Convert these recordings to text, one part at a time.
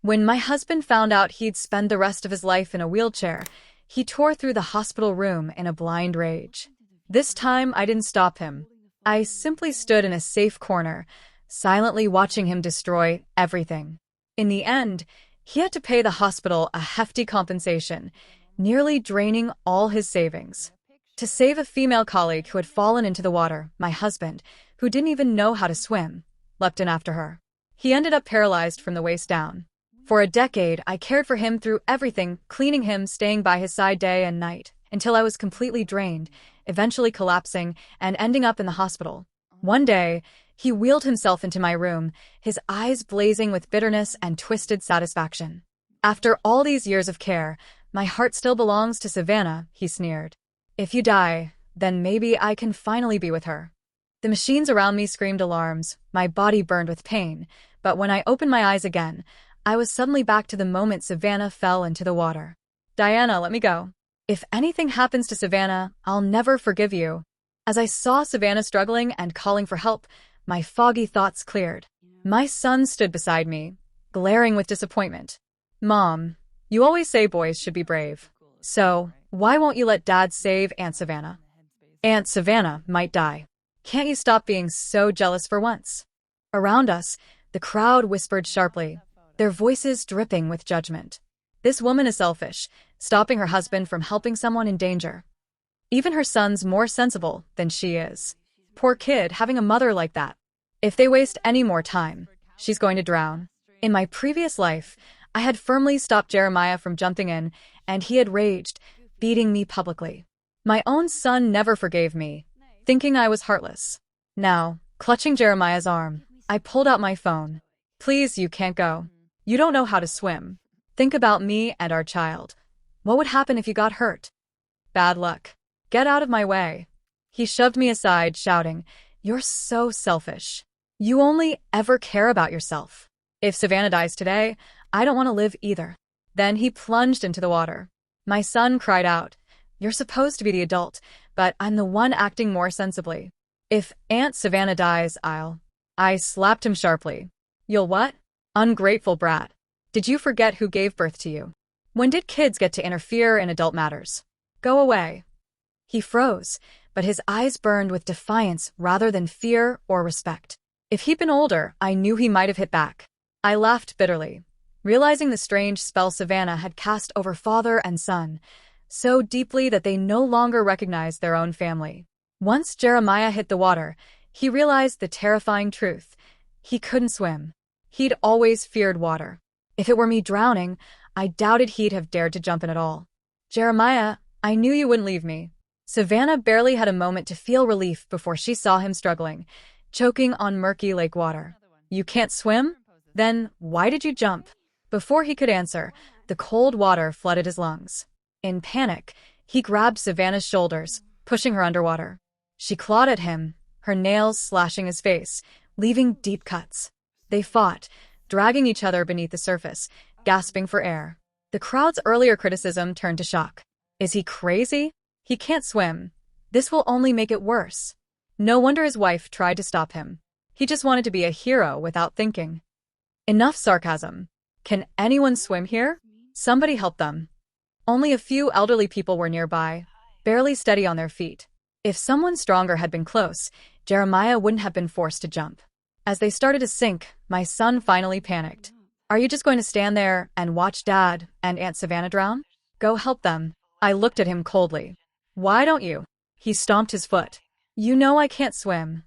When my husband found out he'd spend the rest of his life in a wheelchair, he tore through the hospital room in a blind rage. This time, I didn't stop him. I simply stood in a safe corner, silently watching him destroy everything. In the end, he had to pay the hospital a hefty compensation, nearly draining all his savings. To save a female colleague who had fallen into the water, my husband, who didn't even know how to swim, leapt in after her. He ended up paralyzed from the waist down. For a decade, I cared for him through everything, cleaning him, staying by his side day and night, until I was completely drained, eventually collapsing and ending up in the hospital. One day, he wheeled himself into my room, his eyes blazing with bitterness and twisted satisfaction. "After all these years of care, my heart still belongs to Savannah," he sneered. "If you die, then maybe I can finally be with her." The machines around me screamed alarms, my body burned with pain, but when I opened my eyes again, I was suddenly back to the moment Savannah fell into the water. "Diana, let me go. If anything happens to Savannah, I'll never forgive you." As I saw Savannah struggling and calling for help, my foggy thoughts cleared. My son stood beside me, glaring with disappointment. "Mom, you always say boys should be brave. So, why won't you let Dad save Aunt Savannah? Aunt Savannah might die. Can't you stop being so jealous for once?" Around us, the crowd whispered sharply, their voices dripping with judgment. "This woman is selfish, stopping her husband from helping someone in danger. Even her son's more sensible than she is. Poor kid having a mother like that. If they waste any more time, she's going to drown." In my previous life, I had firmly stopped Jeremiah from jumping in, and he had raged, beating me publicly. My own son never forgave me, thinking I was heartless. Now, clutching Jeremiah's arm, I pulled out my phone. "Please, you can't go. You don't know how to swim. Think about me and our child. What would happen if you got hurt? Bad luck. Get out of my way." He shoved me aside, shouting, "You're so selfish. You only ever care about yourself. If Savannah dies today, I don't want to live either." Then he plunged into the water. My son cried out, "You're supposed to be the adult, but I'm the one acting more sensibly. If Aunt Savannah dies, I slapped him sharply. "You'll what? Ungrateful brat. Did you forget who gave birth to you? When did kids get to interfere in adult matters? Go away." He froze, but his eyes burned with defiance rather than fear or respect. If he'd been older, I knew he might have hit back. I laughed bitterly, realizing the strange spell Savannah had cast over father and son, so deeply that they no longer recognized their own family. Once Jeremiah hit the water, he realized the terrifying truth. He couldn't swim. He'd always feared water. If it were me drowning, I doubted he'd have dared to jump in at all. "Jeremiah, I knew you wouldn't leave me." Savannah barely had a moment to feel relief before she saw him struggling, choking on murky lake water. "You can't swim? Then why did you jump?" Before he could answer, the cold water flooded his lungs. In panic, he grabbed Savannah's shoulders, pushing her underwater. She clawed at him, her nails slashing his face, leaving deep cuts. They fought, dragging each other beneath the surface, gasping for air. The crowd's earlier criticism turned to shock. "Is he crazy? He can't swim. This will only make it worse." No wonder his wife tried to stop him. He just wanted to be a hero without thinking. Enough sarcasm. "Can anyone swim here? Somebody help them." Only a few elderly people were nearby, barely steady on their feet. If someone stronger had been close, Jeremiah wouldn't have been forced to jump. As they started to sink, my son finally panicked. "Are you just going to stand there and watch Dad and Aunt Savannah drown? Go help them." I looked at him coldly. "Why don't you?" He stomped his foot. "You know I can't swim."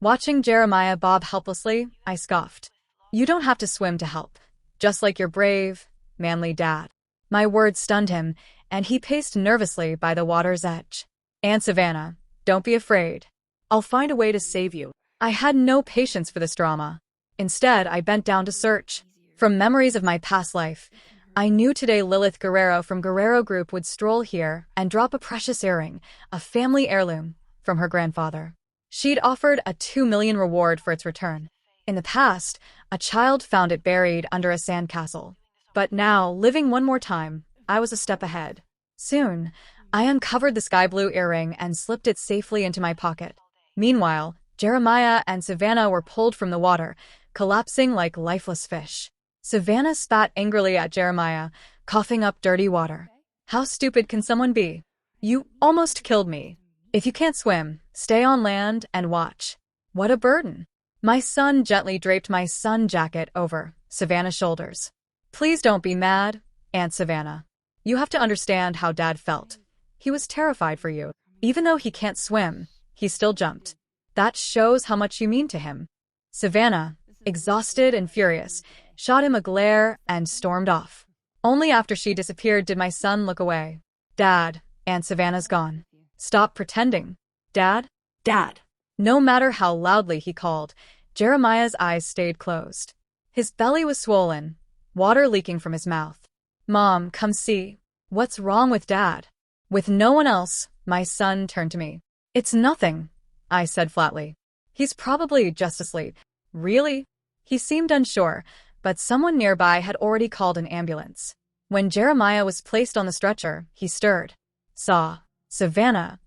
Watching Jeremiah bob helplessly, I scoffed. "You don't have to swim to help. Just like your brave, manly dad." My words stunned him, and he paced nervously by the water's edge. "Aunt Savannah, don't be afraid. I'll find a way to save you." I had no patience for this drama. Instead, I bent down to search. From memories of my past life, I knew today Lilith Guerrero from Guerrero Group would stroll here and drop a precious earring, a family heirloom, from her grandfather. She'd offered a $2 million reward for its return. In the past, a child found it buried under a sandcastle. But now, living one more time, I was a step ahead. Soon, I uncovered the sky blue earring and slipped it safely into my pocket. Meanwhile, Jeremiah and Savannah were pulled from the water, collapsing like lifeless fish. Savannah spat angrily at Jeremiah, coughing up dirty water. How stupid can someone be? You almost killed me. If you can't swim, stay on land and watch. What a burden. My son gently draped my sun jacket over Savannah's shoulders. Please don't be mad, Aunt Savannah. You have to understand how Dad felt. He was terrified for you. Even though he can't swim, he still jumped. That shows how much you mean to him. Savannah, exhausted and furious, shot him a glare and stormed off. Only after she disappeared did my son look away. Dad, Aunt Savannah's gone. Stop pretending. Dad? Dad. No matter how loudly he called, Jeremiah's eyes stayed closed. His belly was swollen, water leaking from his mouth. Mom, come see. What's wrong with Dad? With no one else, my son turned to me. It's nothing, I said flatly. He's probably just asleep. Really? He seemed unsure, but someone nearby had already called an ambulance. When Jeremiah was placed on the stretcher, he stirred. Saw Savannah,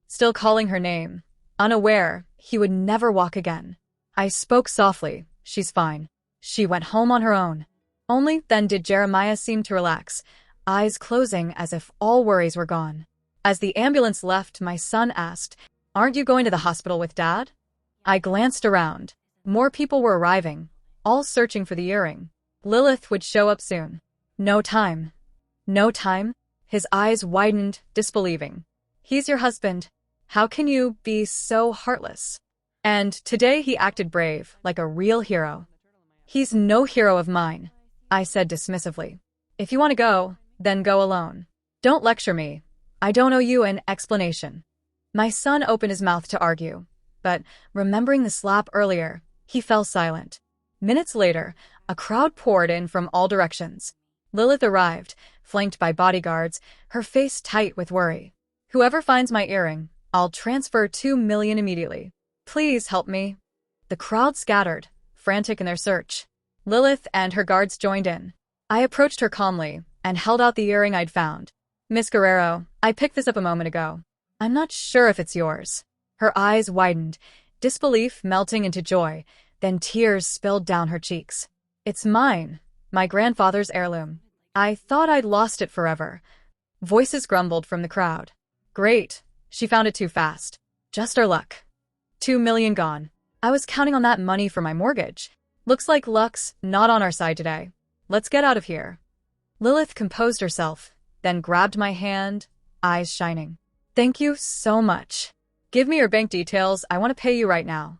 still calling her name, unaware he would never walk again. I spoke softly. She's fine. She went home on her own. Only then did Jeremiah seem to relax, eyes closing as if all worries were gone. As the ambulance left, my son asked, Aren't you going to the hospital with Dad? I glanced around. More people were arriving, all searching for the earring. Lilith would show up soon. No time. No time? His eyes widened, disbelieving. He's your husband. How can you be so heartless? And today he acted brave, like a real hero. He's no hero of mine, I said dismissively. If you want to go, then go alone. Don't lecture me. I don't owe you an explanation. My son opened his mouth to argue, but remembering the slap earlier, he fell silent. Minutes later, a crowd poured in from all directions. Lilith arrived, flanked by bodyguards, her face tight with worry. Whoever finds my earring, I'll transfer 2 million immediately. Please help me. The crowd scattered, frantic in their search. Lilith and her guards joined in. I approached her calmly and held out the earring I'd found. Miss Guerrero, I picked this up a moment ago. I'm not sure if it's yours. Her eyes widened, disbelief melting into joy, then tears spilled down her cheeks. It's mine, my grandfather's heirloom. I thought I'd lost it forever. Voices grumbled from the crowd. Great, she found it too fast. Just our luck. 2 million gone. I was counting on that money for my mortgage. Looks like luck's not on our side today. Let's get out of here. Lilith composed herself, then grabbed my hand, eyes shining. Thank you so much. Give me your bank details. I want to pay you right now.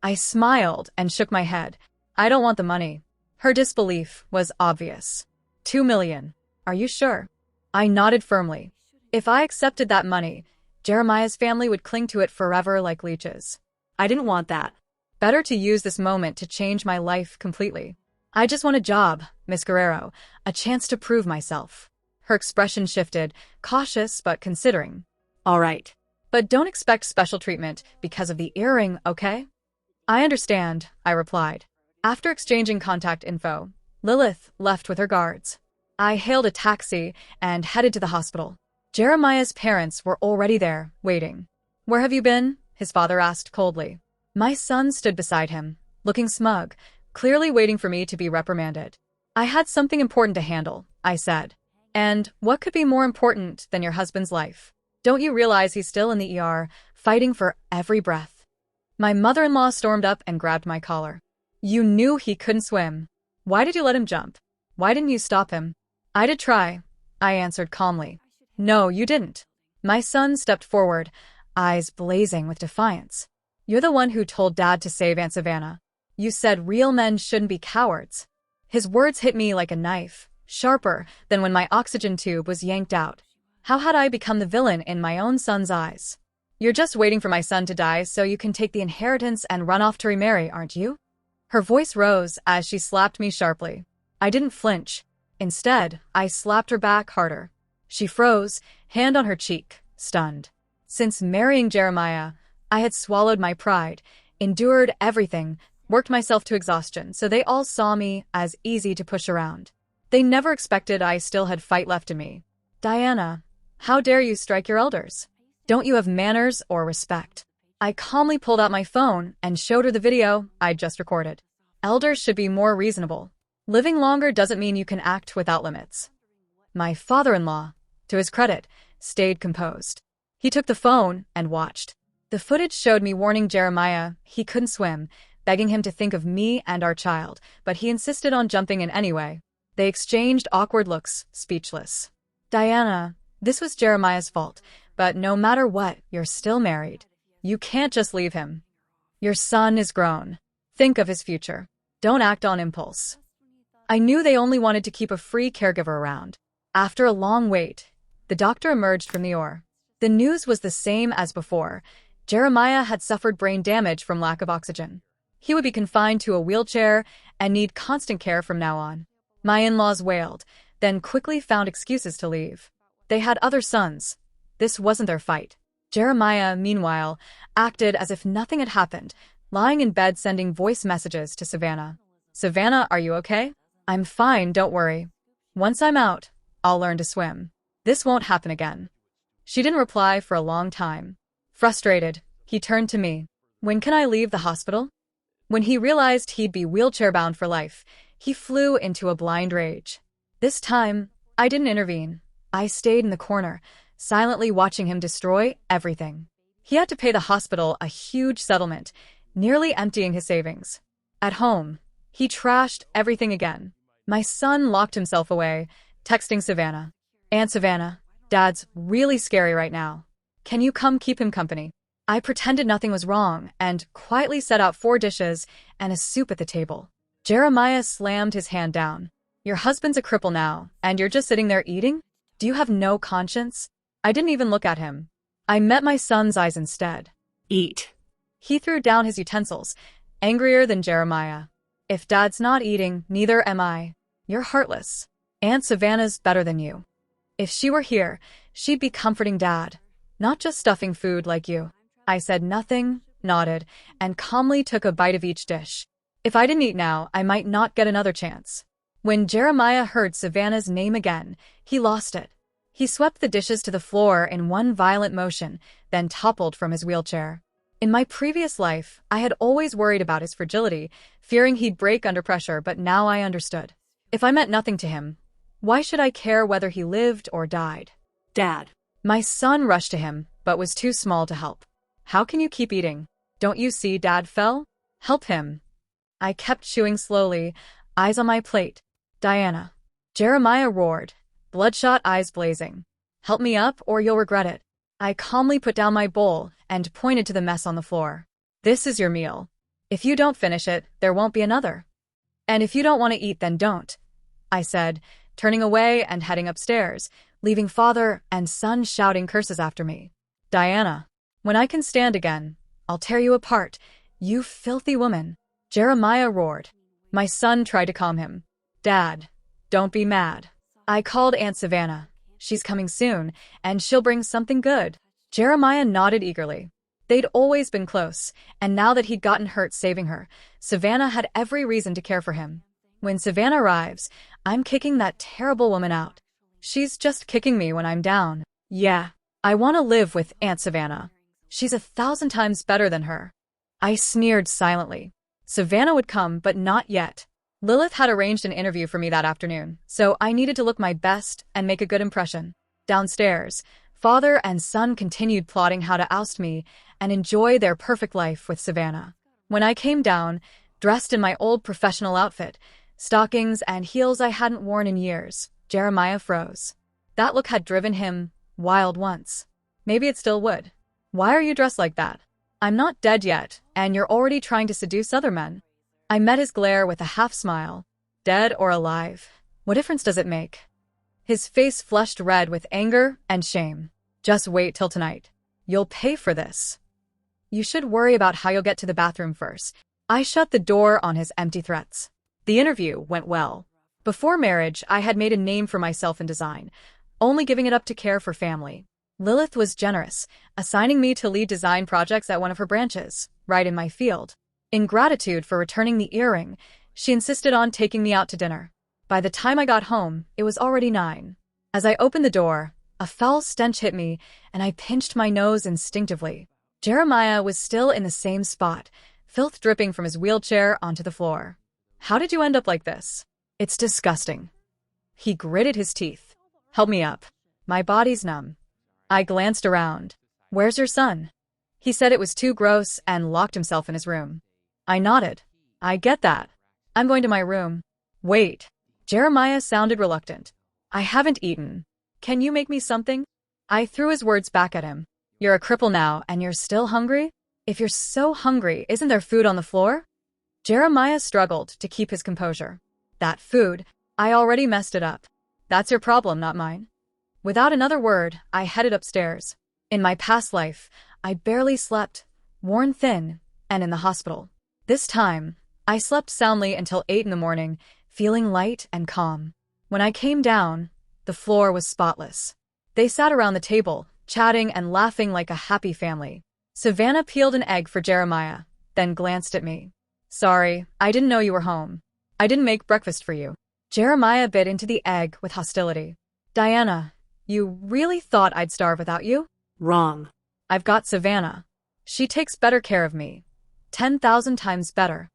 I smiled and shook my head. I don't want the money. Her disbelief was obvious. 2 million. Are you sure? I nodded firmly. If I accepted that money, Jeremiah's family would cling to it forever like leeches. I didn't want that. Better to use this moment to change my life completely. I just want a job, Miss Guerrero, a chance to prove myself. Her expression shifted, cautious but considering. All right. But don't expect special treatment because of the earring, okay? I understand, I replied. After exchanging contact info, Lilith left with her guards. I hailed a taxi and headed to the hospital. Jeremiah's parents were already there, waiting. Where have you been? His father asked coldly. My son stood beside him, looking smug, clearly waiting for me to be reprimanded. I had something important to handle, I said. And what could be more important than your husband's life? Don't you realize he's still in the ER, fighting for every breath? My mother-in-law stormed up and grabbed my collar. You knew he couldn't swim. Why did you let him jump? Why didn't you stop him? I did try, I answered calmly. No, you didn't. My son stepped forward, eyes blazing with defiance. You're the one who told Dad to save Aunt Savannah. You said real men shouldn't be cowards. His words hit me like a knife, sharper than when my oxygen tube was yanked out. How had I become the villain in my own son's eyes? You're just waiting for my son to die so you can take the inheritance and run off to remarry, aren't you? Her voice rose as she slapped me sharply. I didn't flinch. Instead, I slapped her back harder. She froze, hand on her cheek, stunned. Since marrying Jeremiah, I had swallowed my pride, endured everything, worked myself to exhaustion, so they all saw me as easy to push around. They never expected I still had fight left in me. Diana, how dare you strike your elders? Don't you have manners or respect? I calmly pulled out my phone and showed her the video I'd just recorded. Elders should be more reasonable. Living longer doesn't mean you can act without limits. My father-in-law, to his credit, stayed composed. He took the phone and watched. The footage showed me warning Jeremiah he couldn't swim, begging him to think of me and our child, but he insisted on jumping in anyway. They exchanged awkward looks, speechless. Diana, this was Jeremiah's fault, but no matter what, you're still married. You can't just leave him. Your son is grown. Think of his future. Don't act on impulse. I knew they only wanted to keep a free caregiver around. After a long wait, the doctor emerged from the OR. The news was the same as before. Jeremiah had suffered brain damage from lack of oxygen. He would be confined to a wheelchair and need constant care from now on. My in-laws wailed, then quickly found excuses to leave. They had other sons. This wasn't their fight. Jeremiah, meanwhile, acted as if nothing had happened, lying in bed sending voice messages to Savannah. Savannah, are you okay? I'm fine, don't worry. Once I'm out, I'll learn to swim. This won't happen again. She didn't reply for a long time. Frustrated, he turned to me. When can I leave the hospital? When he realized he'd be wheelchair-bound for life, he flew into a blind rage. This time, I didn't intervene. I stayed in the corner, silently watching him destroy everything. He had to pay the hospital a huge settlement, nearly emptying his savings. At home, he trashed everything again. My son locked himself away, texting Savannah. Aunt Savannah, Dad's really scary right now. Can you come keep him company? I pretended nothing was wrong and quietly set out 4 dishes and a soup at the table. Jeremiah slammed his hand down. Your husband's a cripple now, and you're just sitting there eating? Do you have no conscience? I didn't even look at him. I met my son's eyes instead. Eat. He threw down his utensils, angrier than Jeremiah. If Dad's not eating, neither am I. You're heartless. Aunt Savannah's better than you. If she were here, she'd be comforting Dad, not just stuffing food like you. I said nothing, nodded, and calmly took a bite of each dish. If I didn't eat now, I might not get another chance. When Jeremiah heard Savannah's name again, he lost it. He swept the dishes to the floor in one violent motion, then toppled from his wheelchair. In my previous life, I had always worried about his fragility, fearing he'd break under pressure, but now I understood. If I meant nothing to him, why should I care whether he lived or died? Dad. My son rushed to him, but was too small to help. How can you keep eating? Don't you see Dad fell? Help him. I kept chewing slowly, eyes on my plate. Diana. Jeremiah roared, bloodshot eyes blazing. Help me up or you'll regret it. I calmly put down my bowl and pointed to the mess on the floor. This is your meal. If you don't finish it, there won't be another. And if you don't want to eat, then don't, I said, turning away and heading upstairs, leaving father and son shouting curses after me. Diana, when I can stand again, I'll tear you apart, you filthy woman. Jeremiah roared. My son tried to calm him. Dad, don't be mad. I called Aunt Savannah. She's coming soon, and she'll bring something good. Jeremiah nodded eagerly. They'd always been close, and now that he'd gotten hurt saving her, Savannah had every reason to care for him. When Savannah arrives, I'm kicking that terrible woman out. She's just kicking me when I'm down. Yeah, I want to live with Aunt Savannah. She's 1,000 times better than her. I sneered silently. Savannah would come, but not yet. Lilith had arranged an interview for me that afternoon, so I needed to look my best and make a good impression. Downstairs, father and son continued plotting how to oust me and enjoy their perfect life with Savannah. When I came down, dressed in my old professional outfit, stockings and heels I hadn't worn in years, Jeremiah froze. That look had driven him wild once. Maybe it still would. Why are you dressed like that? I'm not dead yet, and you're already trying to seduce other men. I met his glare with a half-smile. Dead or alive, what difference does it make? His face flushed red with anger and shame. Just wait till tonight. You'll pay for this. You should worry about how you'll get to the bathroom first. I shut the door on his empty threats. The interview went well. Before marriage, I had made a name for myself in design, only giving it up to care for family. Lilith was generous, assigning me to lead design projects at one of her branches, right in my field. In gratitude for returning the earring, she insisted on taking me out to dinner. By the time I got home, it was already 9. As I opened the door, a foul stench hit me, and I pinched my nose instinctively. Jeremiah was still in the same spot, filth dripping from his wheelchair onto the floor. How did you end up like this? It's disgusting. He gritted his teeth. Help me up. My body's numb. I glanced around. Where's your son? He said it was too gross and locked himself in his room. I nodded. I get that. I'm going to my room. Wait. Jeremiah sounded reluctant. I haven't eaten. Can you make me something? I threw his words back at him. You're a cripple now and you're still hungry? If you're so hungry, isn't there food on the floor? Jeremiah struggled to keep his composure. That food, I already messed it up. That's your problem, not mine. Without another word, I headed upstairs. In my past life, I barely slept, worn thin, and in the hospital. This time, I slept soundly until 8 in the morning, feeling light and calm. When I came down, the floor was spotless. They sat around the table, chatting and laughing like a happy family. Savannah peeled an egg for Jeremiah, then glanced at me. Sorry, I didn't know you were home. I didn't make breakfast for you. Jeremiah bit into the egg with hostility. Diana, you really thought I'd starve without you? Wrong. I've got Savannah. She takes better care of me. 10,000 times better.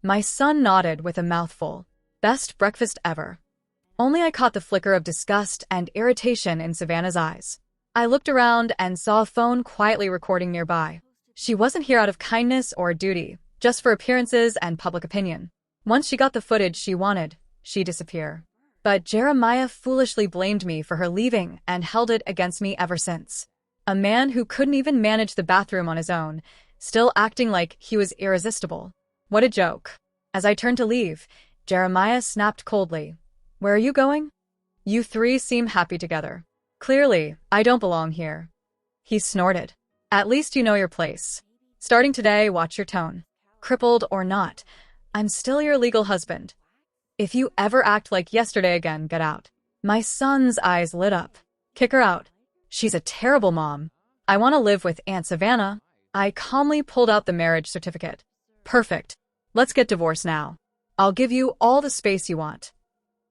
My son nodded with a mouthful. Best breakfast ever. Only I caught the flicker of disgust and irritation in Savannah's eyes. I looked around and saw a phone quietly recording nearby. She wasn't here out of kindness or duty, just for appearances and public opinion. Once she got the footage she wanted, she'd disappear. But Jeremiah foolishly blamed me for her leaving and held it against me ever since. A man who couldn't even manage the bathroom on his own, still acting like he was irresistible. What a joke. As I turned to leave, Jeremiah snapped coldly. Where are you going? You three seem happy together. Clearly, I don't belong here. He snorted. At least you know your place. Starting today, watch your tone. Crippled or not, I'm still your legal husband. If you ever act like yesterday again, get out. My son's eyes lit up. Kick her out. She's a terrible mom. I want to live with Aunt Savannah. I calmly pulled out the marriage certificate. Perfect. Let's get divorced now. I'll give you all the space you want.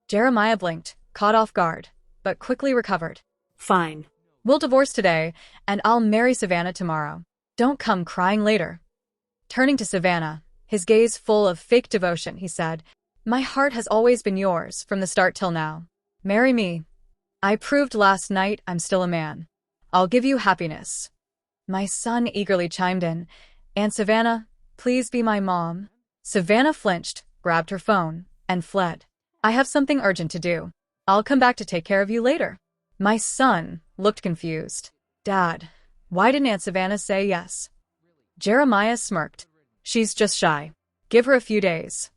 Jeremiah blinked, caught off guard, but quickly recovered. Fine. We'll divorce today, and I'll marry Savannah tomorrow. Don't come crying later. Turning to Savannah, his gaze full of fake devotion, he said, My heart has always been yours, from the start till now. Marry me. I proved last night I'm still a man. I'll give you happiness. My son eagerly chimed in, Aunt Savannah, please be my mom. Savannah flinched, grabbed her phone, and fled. I have something urgent to do. I'll come back to take care of you later. My son looked confused. Dad, why didn't Aunt Savannah say yes? Jeremiah smirked. She's just shy. Give her a few days.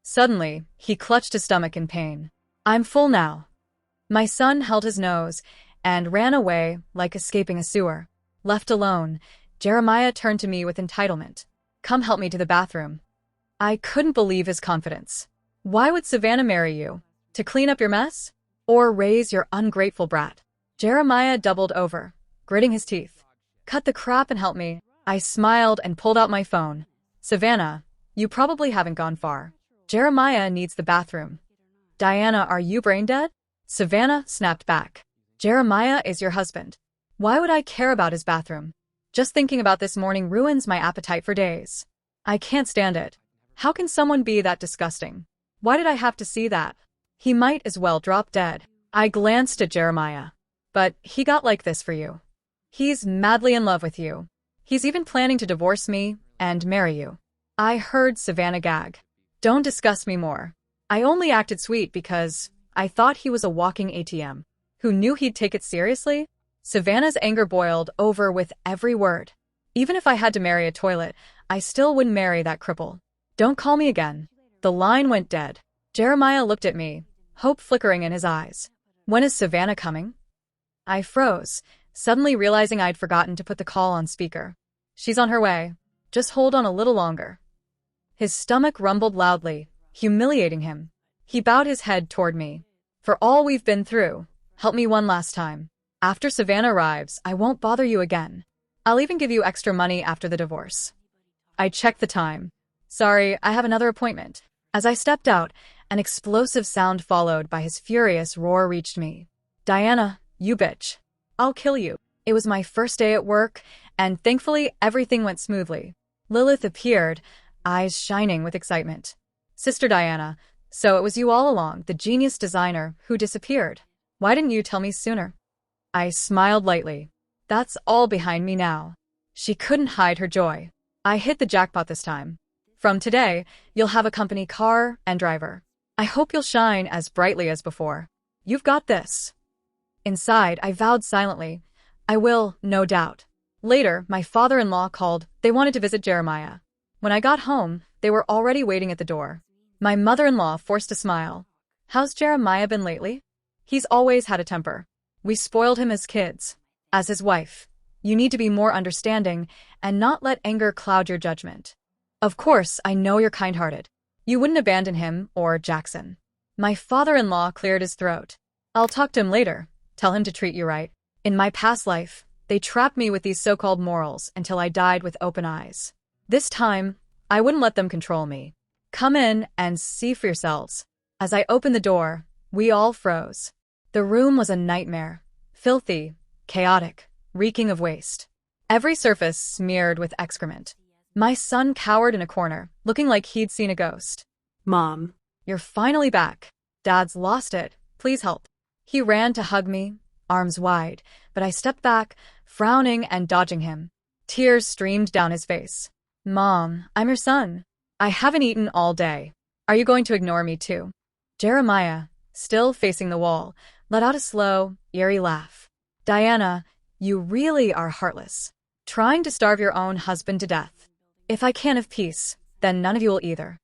Suddenly, he clutched his stomach in pain. I'm full now. My son held his nose and ran away like escaping a sewer. Left alone, Jeremiah turned to me with entitlement. Come help me to the bathroom. I couldn't believe his confidence. Why would Savannah marry you? To clean up your mess? Or raise your ungrateful brat? Jeremiah doubled over, gritting his teeth. Cut the crap and help me. I smiled and pulled out my phone. Savannah, you probably haven't gone far. Jeremiah needs the bathroom. Diana, are you brain dead? Savannah snapped back. Jeremiah is your husband. Why would I care about his bathroom? Just thinking about this morning ruins my appetite for days. I can't stand it. How can someone be that disgusting? Why did I have to see that? He might as well drop dead. I glanced at Jeremiah. But he got like this for you. He's madly in love with you. He's even planning to divorce me and marry you. I heard Savannah gag. Don't discuss me more. I only acted sweet because I thought he was a walking ATM. Who knew he'd take it seriously? Savannah's anger boiled over with every word. Even if I had to marry a toilet, I still wouldn't marry that cripple. Don't call me again. The line went dead. Jeremiah looked at me, hope flickering in his eyes. When is Savannah coming? I froze, suddenly realizing I'd forgotten to put the call on speaker. She's on her way. Just hold on a little longer. His stomach rumbled loudly, humiliating him. He bowed his head toward me. For all we've been through, help me one last time. After Savannah arrives, I won't bother you again. I'll even give you extra money after the divorce. I checked the time. Sorry, I have another appointment. As I stepped out, an explosive sound followed by his furious roar reached me. Diana, you bitch. I'll kill you. It was my first day at work, and thankfully everything went smoothly. Lilith appeared, eyes shining with excitement. Sister Diana, So it was you all along, the genius designer who disappeared. Why didn't you tell me sooner? I smiled lightly. That's all behind me now. She couldn't hide her joy. I hit the jackpot this time. From today, you'll have a company car and driver. I hope you'll shine as brightly as before. You've got this. Inside, I vowed silently, I will, no doubt. Later, my father-in-law called. They wanted to visit Jeremiah. When I got home, they were already waiting at the door. My mother-in-law forced a smile. How's Jeremiah been lately? He's always had a temper. We spoiled him as kids. As his wife, you need to be more understanding and not let anger cloud your judgment. Of course, I know you're kind-hearted. You wouldn't abandon him or Jackson. My father-in-law cleared his throat. I'll talk to him later. Tell him to treat you right. In my past life, they trapped me with these so-called morals until I died with open eyes. This time, I wouldn't let them control me. Come in and see for yourselves. As I opened the door, we all froze. The room was a nightmare. Filthy, chaotic, reeking of waste. Every surface smeared with excrement. My son cowered in a corner, looking like he'd seen a ghost. Mom. You're finally back. Dad's lost it. Please help. He ran to hug me, arms wide, but I stepped back, frowning and dodging him. Tears streamed down his face. Mom, I'm your son. I haven't eaten all day. Are you going to ignore me too? Jeremiah, still facing the wall, let out a slow, eerie laugh. Diana, you really are heartless. Trying to starve your own husband to death. If I can't have peace, then none of you will either.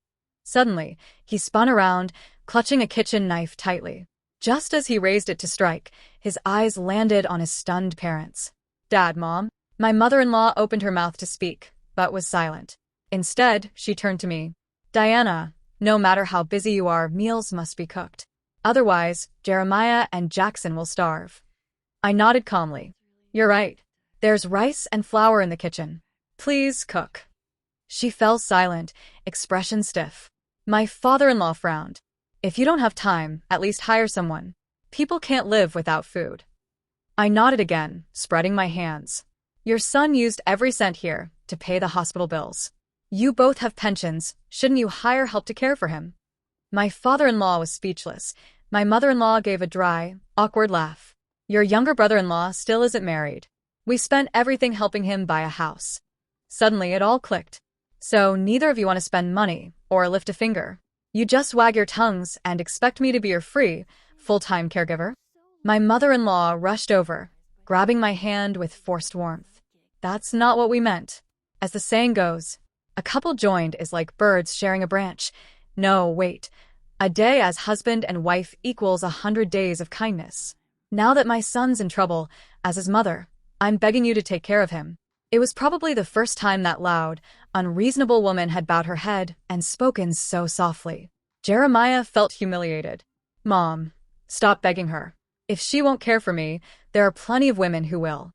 Suddenly, he spun around, clutching a kitchen knife tightly. Just as he raised it to strike, his eyes landed on his stunned parents. Dad, Mom. My mother-in-law opened her mouth to speak, but was silent. Instead, she turned to me. Diana, no matter how busy you are, meals must be cooked. Otherwise, Jeremiah and Jackson will starve. I nodded calmly. You're right. There's rice and flour in the kitchen. Please cook. She fell silent, expression stiff. My father-in-law frowned. If you don't have time, at least hire someone. People can't live without food. I nodded again, spreading my hands. Your son used every cent here to pay the hospital bills. You both have pensions. Shouldn't you hire help to care for him? My father-in-law was speechless. My mother-in-law gave a dry, awkward laugh. Your younger brother-in-law still isn't married. We spent everything helping him buy a house. Suddenly, it all clicked. So neither of you want to spend money or lift a finger. You just wag your tongues and expect me to be your free, full-time caregiver? My mother-in-law rushed over, grabbing my hand with forced warmth. That's not what we meant. As the saying goes, a couple joined is like birds sharing a branch. No, wait. A day as husband and wife equals 100 days of kindness. Now that my son's in trouble, as his mother, I'm begging you to take care of him. It was probably the first time that loud, unreasonable woman had bowed her head and spoken so softly. Jeremiah felt humiliated. Mom, stop begging her. If she won't care for me, there are plenty of women who will.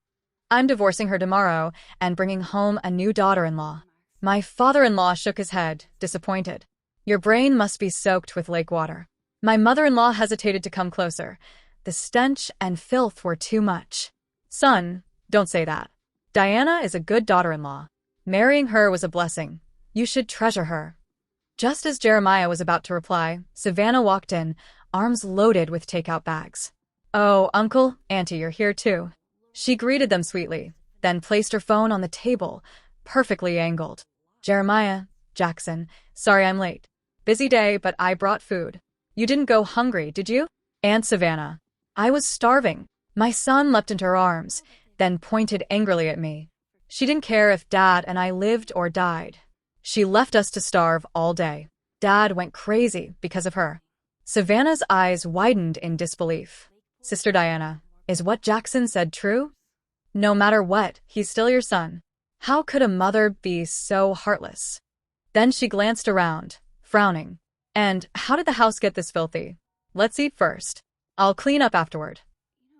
I'm divorcing her tomorrow and bringing home a new daughter-in-law. My father-in-law shook his head, disappointed. Your brain must be soaked with lake water. My mother-in-law hesitated to come closer. The stench and filth were too much. Son, don't say that. Diana is a good daughter-in-law. Marrying her was a blessing. You should treasure her. Just as Jeremiah was about to reply, Savannah walked in, arms loaded with takeout bags. Oh, Uncle, Auntie, you're here too. She greeted them sweetly, then placed her phone on the table, perfectly angled. Jeremiah, Jackson, sorry I'm late. Busy day, but I brought food. You didn't go hungry, did you? Aunt Savannah. I was starving. My son leapt into her arms, then pointed angrily at me. She didn't care if Dad and I lived or died. She left us to starve all day. Dad went crazy because of her. Savannah's eyes widened in disbelief. Sister Diana, is what Jackson said true? No matter what, he's still your son. How could a mother be so heartless? Then she glanced around, frowning. And how did the house get this filthy? Let's eat first. I'll clean up afterward.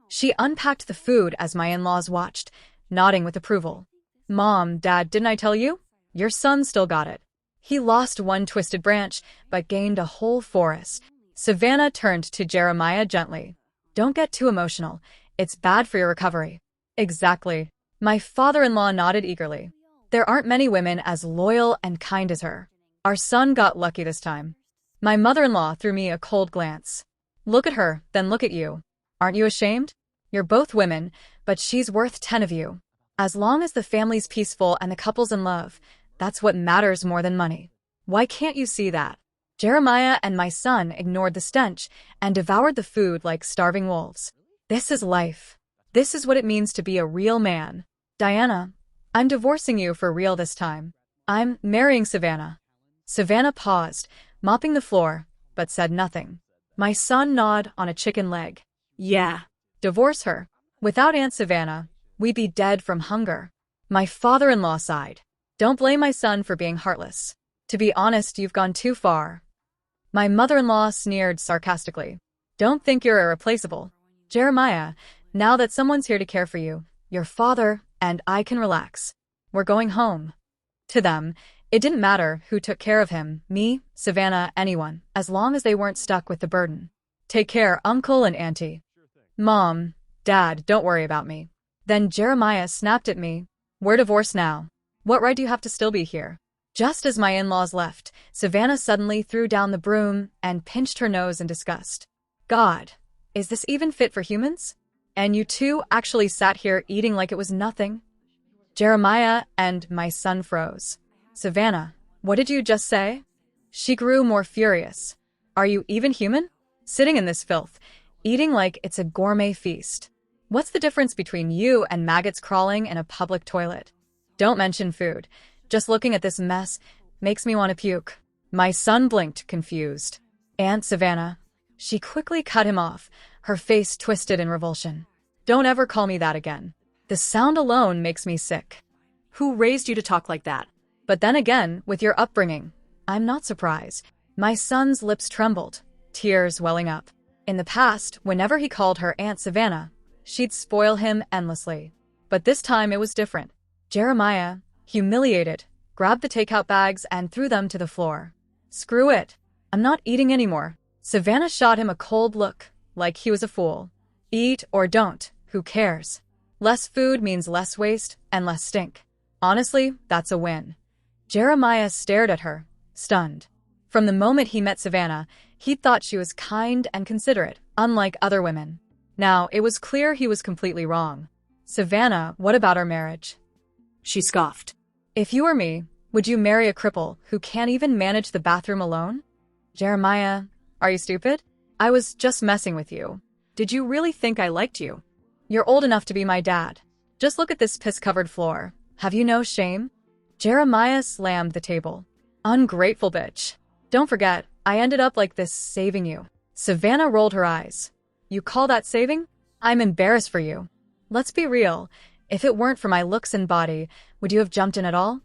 She unpacked the food as my in-laws watched, nodding with approval. Mom, Dad, didn't I tell you? Your son still got it. He lost one twisted branch, but gained a whole forest. Savannah turned to Jeremiah gently. Don't get too emotional. It's bad for your recovery. Exactly. My father-in-law nodded eagerly. There aren't many women as loyal and kind as her. Our son got lucky this time. My mother-in-law threw me a cold glance. Look at her, then look at you. Aren't you ashamed? You're both women, but she's worth 10 of you. As long as the family's peaceful and the couple's in love, that's what matters more than money. Why can't you see that? Jeremiah and my son ignored the stench and devoured the food like starving wolves. This is life. This is what it means to be a real man. Diana, I'm divorcing you for real this time. I'm marrying Savannah. Savannah paused, mopping the floor, but said nothing. My son gnawed on a chicken leg. Yeah. Divorce her. Without Aunt Savannah, we'd be dead from hunger. My father-in-law sighed. Don't blame my son for being heartless. To be honest, you've gone too far. My mother-in-law sneered sarcastically. Don't think you're irreplaceable. Jeremiah, now that someone's here to care for you, your father and I can relax. We're going home. To them, it didn't matter who took care of him, me, Savannah, anyone, as long as they weren't stuck with the burden. Take care, Uncle and Auntie. Mom, Dad, don't worry about me. Then Jeremiah snapped at me. We're divorced now. What right do you have to still be here? Just as my in-laws left, Savannah suddenly threw down the broom and pinched her nose in disgust. God, is this even fit for humans? And you two actually sat here eating like it was nothing? Jeremiah and my son froze. Savannah, what did you just say? She grew more furious. Are you even human? Sitting in this filth, eating like it's a gourmet feast. What's the difference between you and maggots crawling in a public toilet? Don't mention food. Just looking at this mess makes me want to puke. My son blinked, confused. Aunt Savannah. She quickly cut him off, her face twisted in revulsion. Don't ever call me that again. The sound alone makes me sick. Who raised you to talk like that? But then again, with your upbringing, I'm not surprised. My son's lips trembled, tears welling up. In the past, whenever he called her Aunt Savannah, she'd spoil him endlessly. But this time it was different. Jeremiah, humiliated, grabbed the takeout bags and threw them to the floor. Screw it. I'm not eating anymore. Savannah shot him a cold look, like he was a fool. Eat or don't, who cares? Less food means less waste and less stink. Honestly, that's a win. Jeremiah stared at her, stunned. From the moment he met Savannah, he'd thought she was kind and considerate, unlike other women. Now, it was clear he was completely wrong. Savannah, what about our marriage? She scoffed. If you were me, would you marry a cripple who can't even manage the bathroom alone? Jeremiah, are you stupid? I was just messing with you. Did you really think I liked you? You're old enough to be my dad. Just look at this piss-covered floor. Have you no shame? Jeremiah slammed the table. Ungrateful bitch. Don't forget, I ended up like this saving you. Savannah rolled her eyes. You call that saving? I'm embarrassed for you. Let's be real. If it weren't for my looks and body, would you have jumped in at all?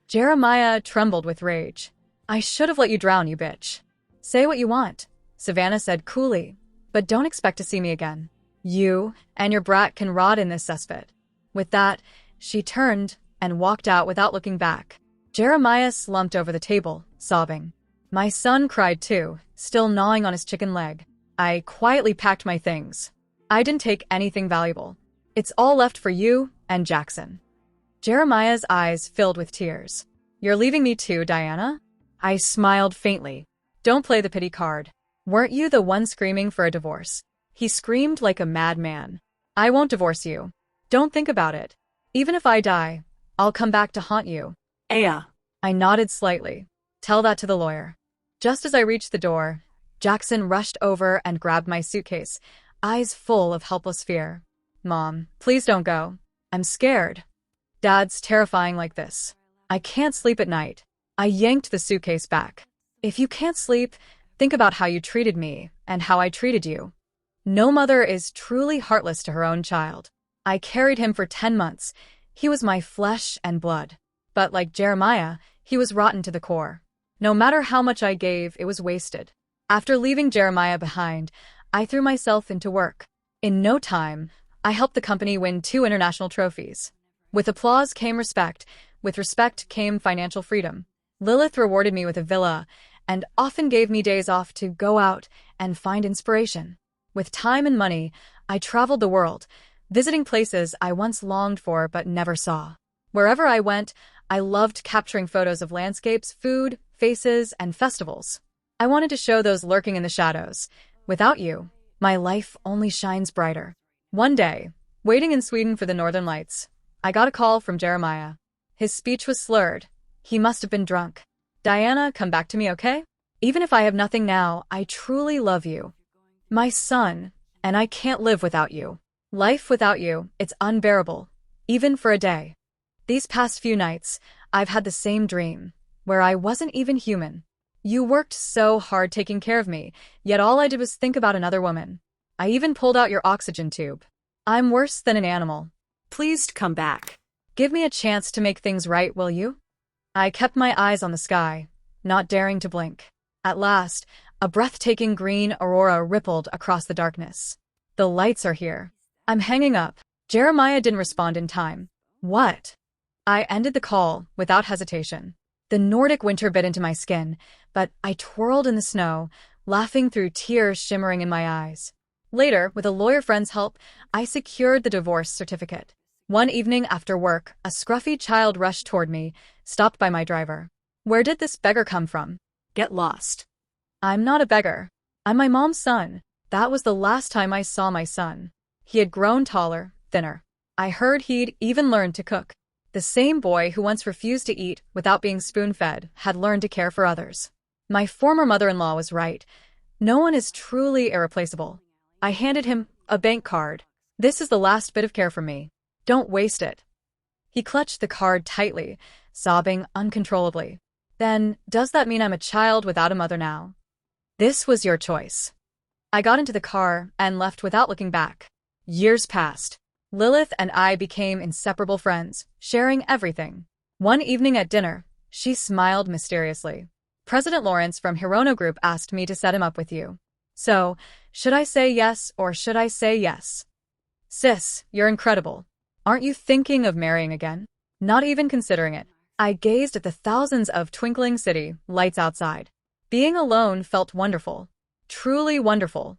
Jeremiah trembled with rage. I should have let you drown, you bitch. Say what you want, Savannah said coolly, but don't expect to see me again. You and your brat can rot in this cesspit. With that, she turned and walked out without looking back. Jeremiah slumped over the table, sobbing. My son cried too, still gnawing on his chicken leg. I quietly packed my things. I didn't take anything valuable. It's all left for you and Jackson. Jeremiah's eyes filled with tears. You're leaving me too, Diana? I smiled faintly. Don't play the pity card. Weren't you the one screaming for a divorce? He screamed like a madman. I won't divorce you. Don't think about it. Even if I die, I'll come back to haunt you. Aya. I nodded slightly. Tell that to the lawyer. Just as I reached the door, Jackson rushed over and grabbed my suitcase, eyes full of helpless fear. Mom, please don't go. I'm scared. Dad's terrifying like this. I can't sleep at night. I yanked the suitcase back. If you can't sleep, think about how you treated me and how I treated you. No mother is truly heartless to her own child. I carried him for 10 months. He was my flesh and blood. But like Jeremiah, he was rotten to the core. No matter how much I gave, it was wasted. After leaving Jeremiah behind, I threw myself into work. In no time, I helped the company win 2 international trophies. With applause came respect. With respect came financial freedom. Lilith rewarded me with a villa and often gave me days off to go out and find inspiration. With time and money, I traveled the world, visiting places I once longed for but never saw. Wherever I went, I loved capturing photos of landscapes, food, faces, and festivals. I wanted to show those lurking in the shadows. Without you, my life only shines brighter. One day, waiting in Sweden for the Northern Lights, I got a call from Jeremiah. His speech was slurred. He must have been drunk. Diana, come back to me, okay? Even if I have nothing now, I truly love you. My son, and I can't live without you. Life without you, it's unbearable, even for a day. These past few nights, I've had the same dream, where I wasn't even human. You worked so hard taking care of me, yet all I did was think about another woman. I even pulled out your oxygen tube. I'm worse than an animal. Please come back. Give me a chance to make things right, will you? I kept my eyes on the sky, not daring to blink. At last, a breathtaking green aurora rippled across the darkness. The lights are here. I'm hanging up. Jeremiah didn't respond in time. What? I ended the call without hesitation. The Nordic winter bit into my skin, but I twirled in the snow, laughing through tears shimmering in my eyes. Later, with a lawyer friend's help, I secured the divorce certificate. One evening after work, a scruffy child rushed toward me, stopped by my driver. Where did this beggar come from? Get lost. I'm not a beggar. I'm my mom's son. That was the last time I saw my son. He had grown taller, thinner. I heard he'd even learned to cook. The same boy who once refused to eat without being spoon-fed had learned to care for others. My former mother-in-law was right. No one is truly irreplaceable. I handed him a bank card. This is the last bit of care from me. Don't waste it. He clutched the card tightly, sobbing uncontrollably. Then, does that mean I'm a child without a mother now? This was your choice. I got into the car and left without looking back. Years passed. Lilith and I became inseparable friends, sharing everything. One evening at dinner, she smiled mysteriously. President Lawrence from Hirono Group asked me to set him up with you. So, should I say yes or should I say yes? Sis, you're incredible. Aren't you thinking of marrying again? Not even considering it. I gazed at the thousands of twinkling city lights outside. Being alone felt wonderful. Truly wonderful.